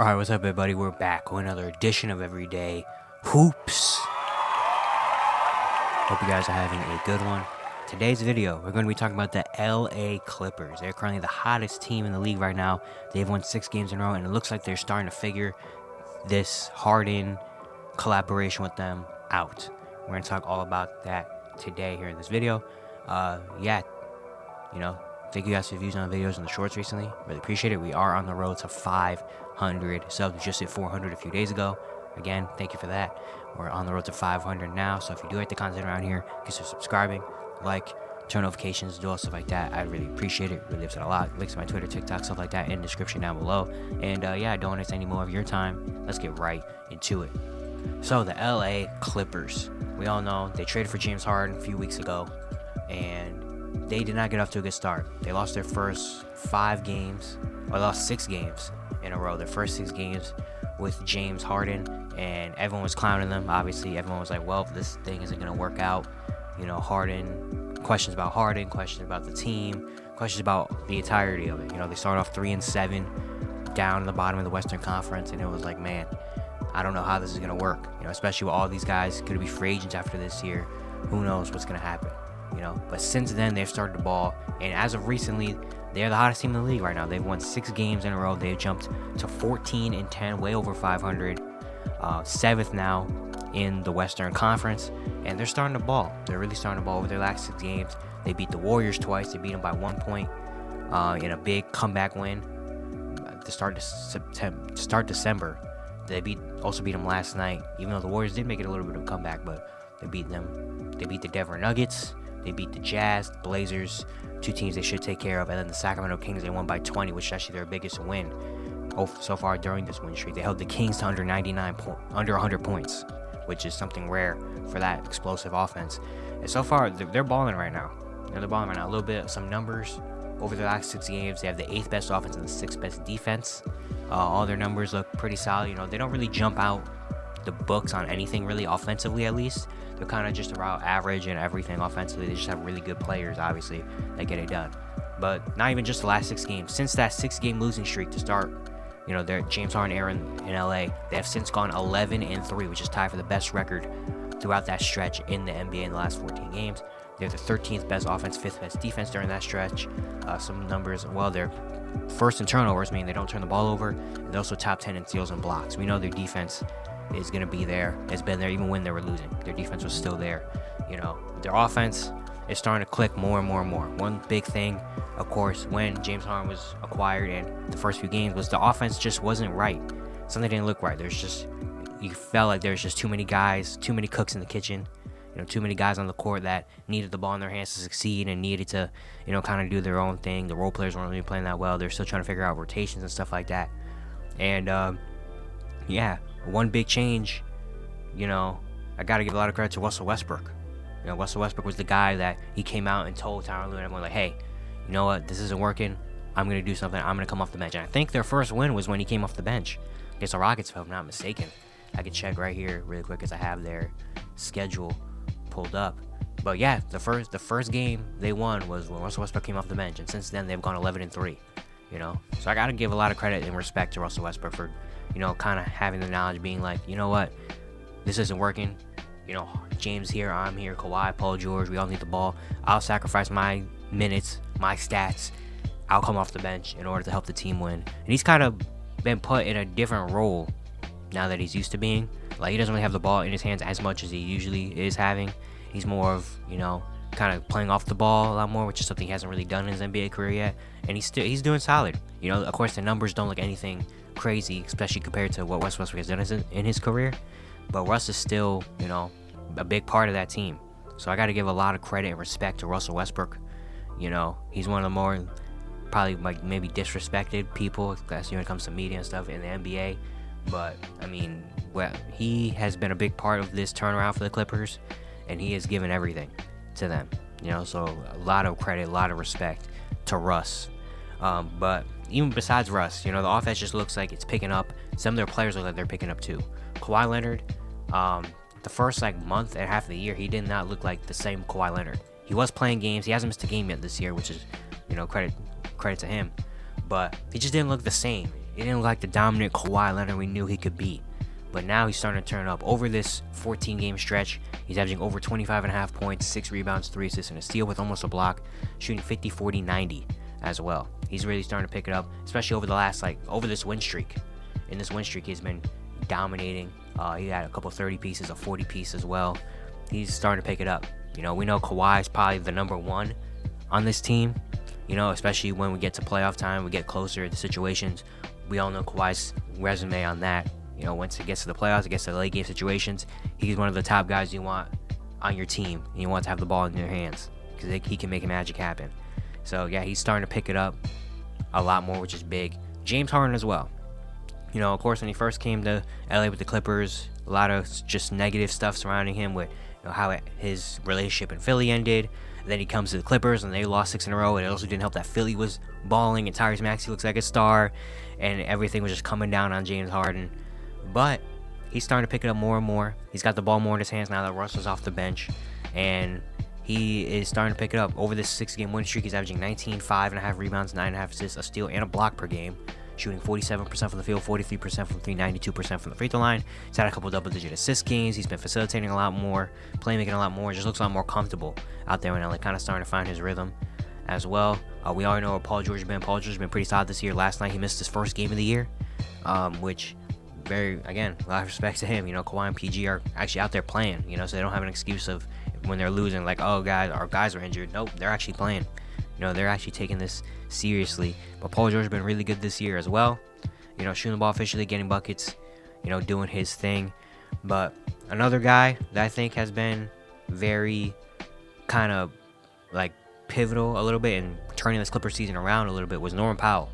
Alright, what's up everybody? We're back with another edition of Everyday Hoops. Hope you guys are having a good one. Today's video, we're going to be talking about the LA Clippers. They're currently the hottest team in the league right now. They've won 6 games in a row, and it looks like they're starting to figure this Harden collaboration with them out. We're going to talk all about that today here in this video. Thank you guys for the views on the videos and the shorts recently. Really appreciate it. We are on the road to 500 subs. We just hit 400 a few days ago. Again, thank you for that. We're on the road to 500 now. So if you do like the content around here, consider subscribing, like, turn notifications, do all stuff like that. I really appreciate it. Really helps out a lot. Links to my Twitter, TikTok, stuff like that in the description down below. And I don't waste any more of your time. Let's get right into it. So the LA Clippers. We all know they traded for James Harden a few weeks ago, and they did not get off to a good start. They lost their first 5 games, or lost 6 games in a row. Their first 6 games with James Harden, and everyone was clowning them. Obviously, everyone was like, well, this thing isn't going to work out. You know, questions about the team, questions about the entirety of it. You know, they started off 3-7, down in the bottom of the Western Conference, and it was like, man, I don't know how this is going to work. You know, especially with all these guys going to be free agents after this year. Who knows what's going to happen? You know, but since then they've started to ball, and as of recently, they're the hottest team in the league right now. They've won 6 games in a row. They've jumped to 14-10, way over 500, 7th now in the Western Conference, and they're starting to ball. They're really starting to ball over their last 6 games. They beat the Warriors twice. They beat them by 1 point in a big comeback win to start December. They also beat them last night, even though the Warriors did make it a little bit of a comeback, but they beat them. They beat the Denver Nuggets. They beat the Jazz, the Blazers, 2 teams they should take care of, and then the Sacramento Kings, they won by 20, which is actually their biggest win so far during this win streak. They held the Kings to under 100 points, which is something rare for that explosive offense. And so far, they're balling right now. They're balling right now. A little bit, some numbers over the last 6 games. They have the 8th best offense and the 6th best defense. All their numbers look pretty solid. You know, they don't really jump out the books on anything really offensively, at least. They're kind of just about average and everything offensively. They just have really good players, obviously, that get it done. But not even just the last 6 games. Since that 6-game losing streak to start, you know, their James Harden era in LA, they have since gone 11-3, which is tied for the best record throughout that stretch in the NBA in the last 14 games. They're the 13th best offense, 5th best defense during that stretch. Some numbers, well, they're first in turnovers, meaning they don't turn the ball over. And they're also top 10 in steals and blocks. We know their defense is going to be there. It's been there even when they were losing. Their defense was still there. You know, their offense is starting to click more and more and more. One big thing, of course, when James Harden was acquired in the first few games was the offense just wasn't right. Something didn't look right. You felt like there's just too many guys, too many cooks in the kitchen. You know, too many guys on the court that needed the ball in their hands to succeed and needed to, you know, kind of do their own thing. The role players weren't really playing that well. They're still trying to figure out rotations and stuff like that. And, one big change, you know, I got to give a lot of credit to Russell Westbrook. You know, Russell Westbrook was the guy that he came out and told Tyronn Lue and everyone, like, hey, you know what, this isn't working. I'm going to do something. I'm going to come off the bench. And I think their first win was when he came off the bench against the Rockets, if I'm not mistaken. I could check right here really quick as I have their schedule pulled up. But yeah, the first game they won was when Russell Westbrook came off the bench, and since then they've gone 11-3. You know, so I got to give a lot of credit and respect to Russell Westbrook for, you know, kind of having the knowledge, being like, you know what, this isn't working. You know, James here, I'm here, Kawhi, Paul George, we all need the ball. I'll sacrifice my minutes, my stats. I'll come off the bench in order to help the team win. And he's kind of been put in a different role now that he's used to being. Like, he doesn't really have the ball in his hands as much as he usually is having. He's more of, you know, kind of playing off the ball a lot more, which is something he hasn't really done in his NBA career yet. And he's doing solid. You know, of course, the numbers don't look anything crazy, especially compared to what Westbrook has done in his career. But Russ is still, you know, a big part of that team. So I got to give a lot of credit and respect to Russell Westbrook. You know, he's one of the more probably like maybe disrespected people, especially when it comes to media and stuff in the NBA. But I mean, well, he has been a big part of this turnaround for the Clippers, and he has given everything to them. You know, so a lot of credit, a lot of respect to Russ. But even besides Russ, you know, the offense just looks like it's picking up. Some of their players look like they're picking up too. Kawhi Leonard, the first month and a half of the year, he did not look like the same Kawhi Leonard. He was playing games. He hasn't missed a game yet this year, which is, you know, credit to him. But he just didn't look the same. he didn't look like the dominant Kawhi Leonard we knew he could be. But now he's starting to turn up. Over this 14-game stretch, he's averaging over 25.5 points, 6 rebounds, 3 assists, and a steal with almost a block, shooting 50, 40, 90 as well. He's really starting to pick it up, especially over the last, over this win streak. In this win streak, he's been dominating. He had a couple 30 pieces, a 40 piece as well. He's starting to pick it up. We know Kawhi is probably the number one on this team, especially when we get to playoff time, we get closer to situations. We all know Kawhi's resume on that. Once it gets to the playoffs, it gets to the late game situations, he's one of the top guys you want on your team. And you want to have the ball in your hands because he can make magic happen. So, yeah, he's starting to pick it up a lot more, which is big. James Harden as well. Of course, when he first came to LA with the Clippers, a lot of just negative stuff surrounding him with how his relationship in Philly ended. Then he comes to the Clippers, and they lost 6 in a row. And it also didn't help that Philly was balling, and Tyrese Maxey looks like a star, and everything was just coming down on James Harden. But he's starting to pick it up more and more. He's got the ball more in his hands now that Russell's off the bench. And he is starting to pick it up. Over this 6-game win streak, he's averaging 19, 5.5 rebounds, 9.5 assists, a steal, and a block per game. Shooting 47% from the field, 43% from 3, 92% from the free throw line. He's had a couple double-digit assist games. He's been facilitating a lot more, playmaking a lot more. Just looks a lot more comfortable out there in LA, kind of starting to find his rhythm as well. We already know where Paul George has been. Paul George has been pretty solid this year. Last night, he missed his first game of the year, which... a lot of respect to him. Kawhi and PG are actually out there playing, so they don't have an excuse of when they're losing, oh, guys, our guys are injured. Nope, they're actually playing. They're actually taking this seriously. But Paul George has been really good this year as well. Shooting the ball efficiently, getting buckets, doing his thing. But another guy that I think has been very kind of pivotal a little bit in turning this Clipper season around a little bit was Norman Powell.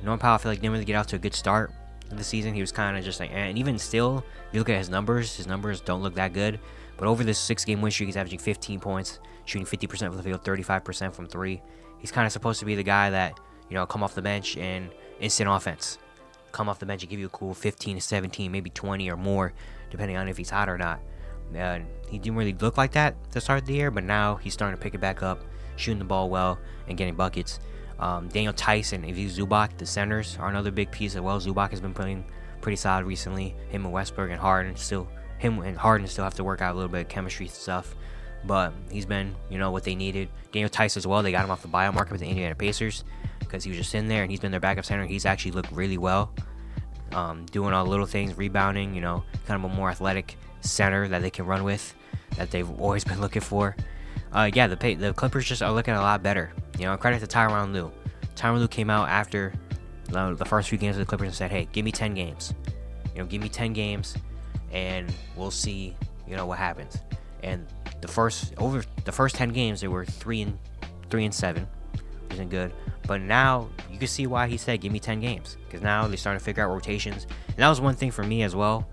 Norman Powell, I feel like, didn't really get out to a good start of the season. He was kind of just and even still, if you look at his numbers don't look that good. But over this 6-game win streak, he's averaging 15 points, shooting 50% from the field, 35% from 3. He's kind of supposed to be the guy that, come off the bench and instant offense. Come off the bench and give you a cool 15 to 17, maybe 20 or more, depending on if he's hot or not. He didn't really look like that to start the year, but now he's starting to pick it back up, shooting the ball well and getting buckets. Daniel Tice and Ivica Zubac, the centers, are another big piece as well. Zubac has been playing pretty solid recently. Him and Westbrook and Harden still have to work out a little bit of chemistry stuff, but he's been, what they needed. Daniel Tice as well, they got him off the buyout market with the Indiana Pacers because he was just in there, and he's been their backup center. He's actually looked really well, doing all the little things, rebounding, kind of a more athletic center that they can run with, that they've always been looking for. The Clippers just are looking a lot better. Credit to Tyronn Lue. Tyronn Lue came out after the first few games of the Clippers and said, "Hey, give me 10 games. Give me 10 games, and we'll see, what happens." And the first 10 games, they were 3-7, which isn't good. But now you can see why he said, "Give me 10 games," because now they're starting to figure out rotations. And that was one thing for me as well.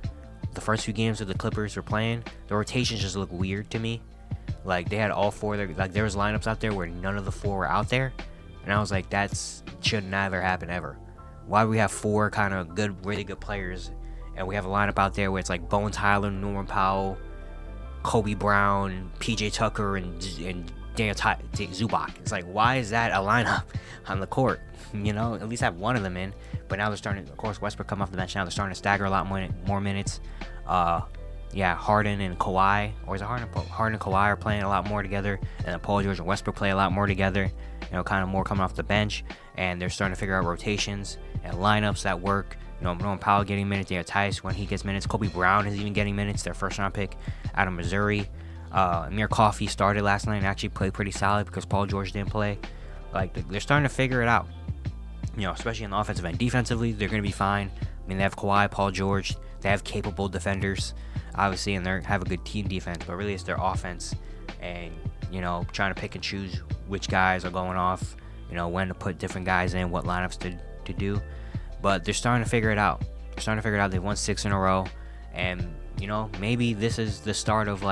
The first few games that the Clippers were playing, the rotations just looked weird to me. They had all 4 there. There was lineups out there where none of the 4 were out there. And I was like, that should never happen ever. Why do we have 4 kind of really good players, and we have a lineup out there where it's Bones Highland, Norman Powell, Kobe Brown, PJ Tucker, and Daniel Zubac. It's why is that a lineup on the court? At least have one of them in. But now they're starting, of course, Westbrook come off the bench now. They're starting to stagger a lot more minutes. Harden and Kawhi, or is it Harden and Kawhi are playing a lot more together, and then Paul George and Westbrook play a lot more together, kind of more coming off the bench, and they're starting to figure out rotations and lineups that work. Norman Powell getting minutes, Daniel Tice when he gets minutes, Kobe Brown is even getting minutes, their first round pick out of Missouri. Amir Coffey started last night and actually played pretty solid because Paul George didn't play. They're starting to figure it out, especially on the offensive end. Defensively, they're going to be fine. They have Kawhi, Paul George, they have capable defenders, obviously, and they have a good team defense, but really it's their offense and, trying to pick and choose which guys are going off, when to put different guys in, what lineups to do. But they're starting to figure it out. They've won 6 in a row, and, maybe this is the start of,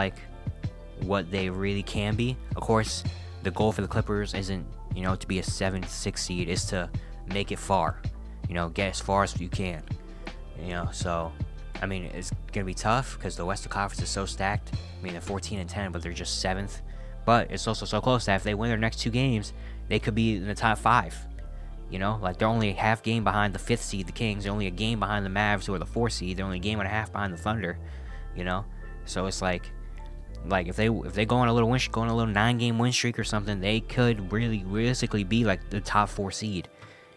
what they really can be. Of course, the goal for the Clippers isn't, to be a 7-6 seed. It's to make it far, get as far as you can, so... it's going to be tough because the Western Conference is so stacked. They're 14-10, but they're just 7th. But it's also so close that if they win their next 2 games, they could be in the top 5. You know, like they're only a half game behind the 5th seed, the Kings. They're only a game behind the Mavs, who are the 4th seed. They're only a game and a half behind the Thunder. You know, so it's like if they go on a little 9-game win streak or something, they could really realistically be like the top 4 seed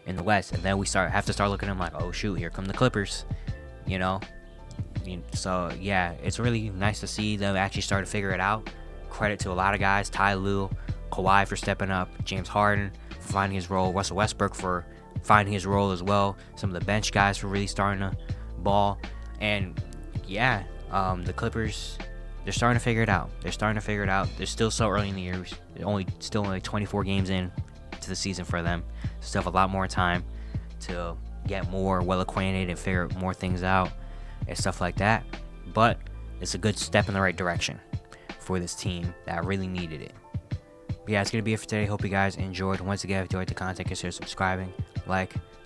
in the West. And then we have to start looking at them like, oh shoot, here come the Clippers. You know, so yeah, it's really nice to see them actually start to figure it out. Credit to a lot of guys: Ty Lue, Kawhi for stepping up, James Harden for finding his role, Russell Westbrook for finding his role as well. Some of the bench guys for really starting to ball. And yeah, the Clippers, they're starting to figure it out. They're still so early in the year. Still only 24 games in to the season for them. Still have a lot more time to get more well acquainted and figure more things out and stuff like that. But it's a good step in the right direction for this team that really needed it. But yeah, it's going to be it for today. Hope you guys enjoyed. Once again, if you enjoyed the content, consider subscribing,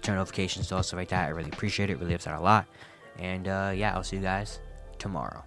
turn notifications, all stuff like that. I really appreciate it. Really helps out a lot. And yeah, I'll see you guys tomorrow.